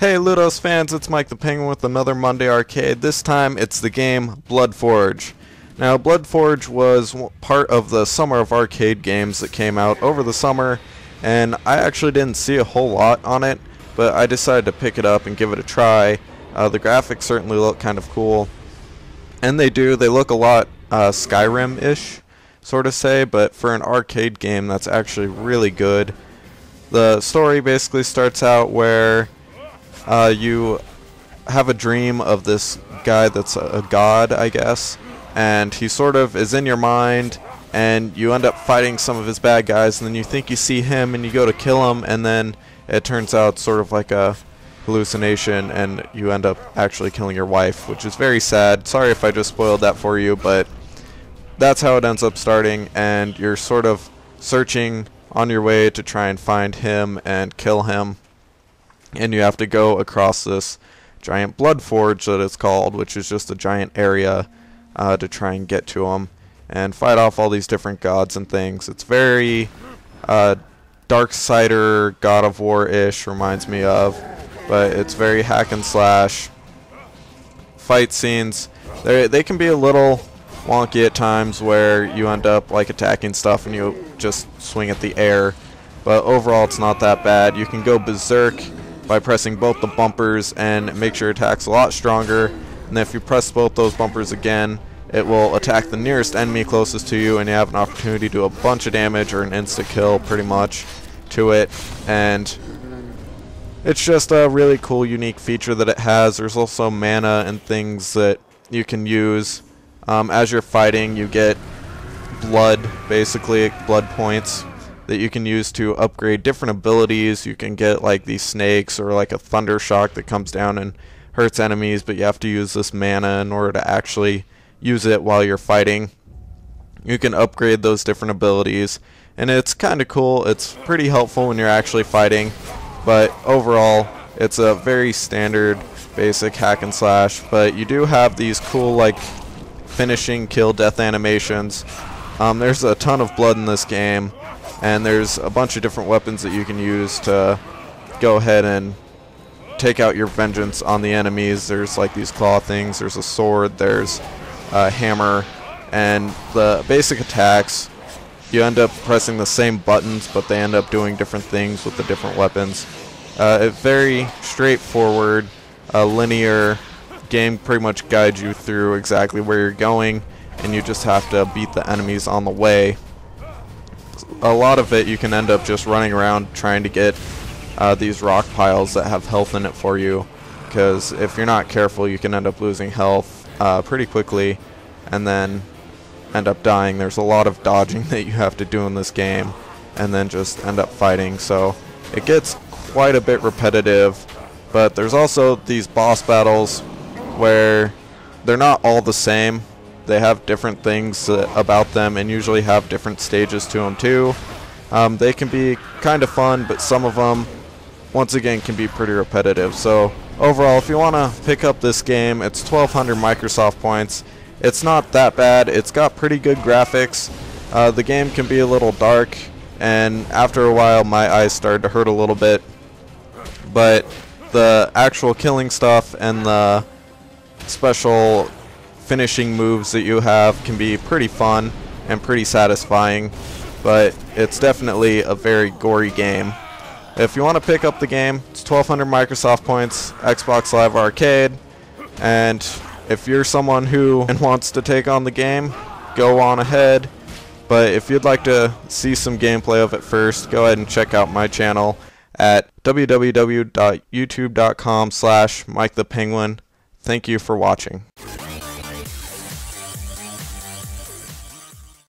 Hey Ludos fans, it's Mike the Penguin with another Monday Arcade. This time it's the game Bloodforge. Now Bloodforge was part of the summer of arcade games that came out over the summer, and I actually didn't see a whole lot on it, but I decided to pick it up and give it a try. The graphics certainly look kind of cool, and they look a lot Skyrim-ish, sort of say, but for an arcade game that's actually really good. The story basically starts out where you have a dream of this guy that's a god, I guess, and he sort of is in your mind, and you end up fighting some of his bad guys, and then you think you see him, and you go to kill him, and then it turns out sort of like a hallucination, and you end up actually killing your wife, which is very sad. Sorry if I just spoiled that for you, but that's how it ends up starting, and you're sort of searching on your way to try and find him and kill him. And you have to go across this giant Bloodforge that it's called, which is just a giant area to try and get to him and fight off all these different gods and things. It's very Darksider, God of War-ish, reminds me of, but it's very hack and slash. Fight scenes, they can be a little wonky at times where you end up like attacking stuff and you just swing at the air, but overall it's not that bad. You can go berserk by pressing both the bumpers and make your attack's a lot stronger, and then if you press both those bumpers again, it will attack the nearest enemy closest to you, and you have an opportunity to do a bunch of damage or an insta kill pretty much to it. And it's just a really cool unique feature that it has. There's also mana and things that you can use as you're fighting. You get blood, basically blood points that you can use to upgrade different abilities. You can get like these snakes or like a thunder shock that comes down and hurts enemies, but you have to use this mana in order to actually use it while you're fighting. You can upgrade those different abilities, and it's kind of cool. It's pretty helpful when you're actually fighting, but overall it's a very standard basic hack and slash, but you do have these cool like finishing kill death animations. There's a ton of blood in this game, and there's a bunch of different weapons that you can use to go ahead and take out your vengeance on the enemies. There's like these claw things, there's a sword, there's a hammer, and the basic attacks, you end up pressing the same buttons, but they end up doing different things with the different weapons. It's very straightforward, linear game, pretty much guides you through exactly where you're going, and you just have to beat the enemies on the way. A lot of it you can end up just running around trying to get these rock piles that have health in it for you, because if you're not careful you can end up losing health pretty quickly and then end up dying. There's a lot of dodging that you have to do in this game and then just end up fighting, so it gets quite a bit repetitive. But there's also these boss battles where they're not all the same. They have different things about them and usually have different stages to them too. They can be kind of fun, but some of them, once again, can be pretty repetitive. So overall, if you want to pick up this game, it's 1,200 Microsoft points. It's not that bad. It's got pretty good graphics. The game can be a little dark, and after a while my eyes started to hurt a little bit. But the actual killing stuff and the special finishing moves that you have can be pretty fun and pretty satisfying, but it's definitely a very gory game. If you want to pick up the game, it's 1,200 Microsoft points, Xbox Live Arcade, and if you're someone who wants to take on the game, go on ahead. But if you'd like to see some gameplay of it first, go ahead and check out my channel at www.youtube.com/MikeThePenguinn. Thank you for watching.